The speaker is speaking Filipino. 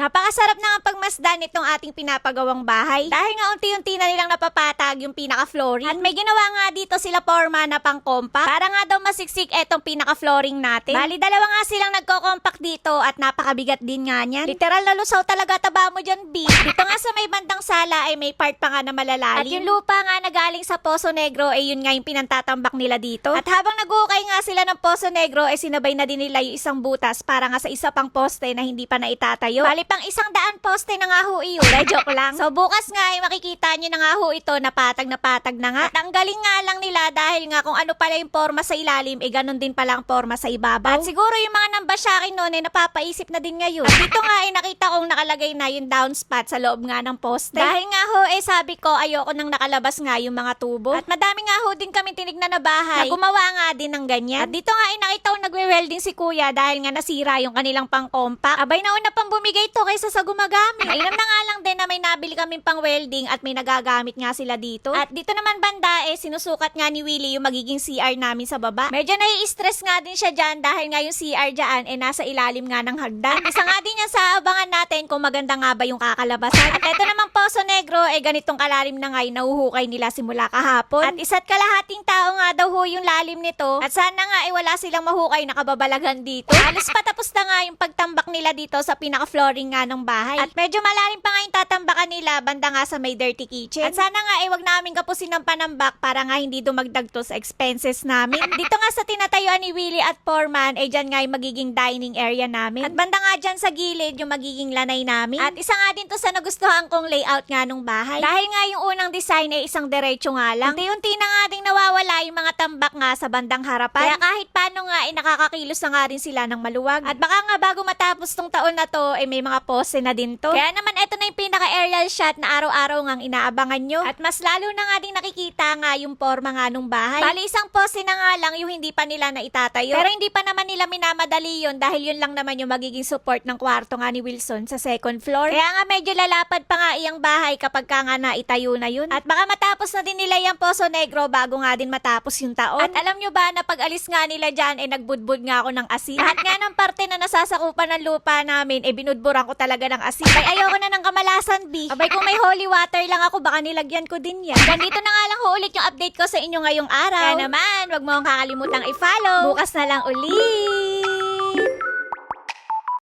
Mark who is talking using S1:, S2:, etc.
S1: Napakasarap na nga pagmasdan itong ating pinapagawang bahay. Dahil nga unti-unti na nilang napapatag yung pinaka-flooring. At may ginawa nga dito sila forma na pang-compact. Para nga daw masiksik etong pinaka-flooring natin. Bali, dalawa nga silang nagko-compact dito at napakabigat din nga niyan. Literal na lusaw talaga taba mo dyan, B. Dito nga sa may bandang sala ay may part pa nga na malalalim. At yung lupa nga na galing sa Poso Negro ay yun nga yung pinantatambak nila dito. At habang nag-ukay nga sila ng Poso Negro ay sinabay na din nila yung isang butas para nga sa isa pang poste na hindi pa naitatayo. Bali, pang 100 poste na nga ho iyon. Joke lang. So bukas nga ay makikita nyo na nga ho ito na patag na nga. At ang galing nga lang nila dahil nga kung ano pala yung forma sa ilalim, ganun din pala ang forma sa ibabaw. At siguro yung mga nambasyakin noon ay napapaisip na din ngayon. At dito nga ay nakita kong nakalagay na yung downspat sa loob nga ng poste. Dahil nga ho sabi ko ayoko nang nakalabas nga yung mga tubo. At madami nga ho din kami tinignan na bahay na gumawa nga din ng ganyan. At dito nga ay nakita kong nagwe-welding si kuya dahil nga nasira yung kanilang pang-compact. Abay, nauna pang bumigay to kaysa sa gumagamit. Mainam na nga lang din na may nabili kaming pang-welding at may nagagamit nga sila dito. At dito naman banda sinusukat nga ni Willie yung magiging CR namin sa baba. Medyo nai-stress nga din siya dyan dahil nga yung CR dyan nasa ilalim nga ng hagdan. At isa nga din yan sa abangan natin kung maganda nga ba yung kakalabasan. At ito namang Poso Negro ganitong kalalim na nga yung nahuhukay nila simula kahapon. At isa't kalahating tao nga daw ho yung lalim nito. At sana nga wala silang mahukay na kababalaghan dito. Halos patapos na nga yung pagtambak nila dito sa pinaka-flooring nga ng bahay. At medyo malalim pa nga yung tatambakan nila banda nga sa may dirty kitchen. At sana nga wag namin kapusin ng panambak para nga hindi dumagdag to sa expenses namin. At dito nga sa tinatayuan ni Willie at Foreman dyan nga yung magiging dining area namin. At banda nga dyan sa gilid yung magiging lanay namin. At isa nga din to sa nagustuhan kong layout nga nung bahay. Dahil nga yung unang design isang diretso nga lang. Unti-unti na nga ding nawawala yung mga tambak nga sa bandang harapan. Kaya kahit paano nga nakakakilos na nga rin sila ng maluwag. At baka nga bago matapos tong taon na to may mga pose na din to. Kaya naman ito na yung pinaka-aerial shot na araw-araw ngang inaabangan nyo. At mas lalo na nga din nakikita nga yung forma nga nung bahay. Bali, isang pose na nga lang yung hindi pa nila na itatayo. Pero hindi pa naman nila minamadali yun dahil yun lang naman yung magiging support ng kwarto nga ni Wilson sa second floor. Kaya nga medyo lalapad pa nga iyang bahay kapag ka nga naitayo na yun. At baka matapos na din nila yung Poso Negro bago nga din matapos yung taon. At alam nyo ba na pag alis nga nila dyan nagbudbud nga ako ng asin. Lahat nga ng parte na nasasakupan ng lupa namin binudburan ko talaga ng asin. Ay, ayoko na ng kamalasan, B. Abay, kung may holy water lang ako baka nilagyan ko din yan. Ganito na nga lang ho ulit yung update ko sa inyo ngayong araw. Kaya naman, wag mo akong kakalimutang i-follow. Bukas na lang ulit.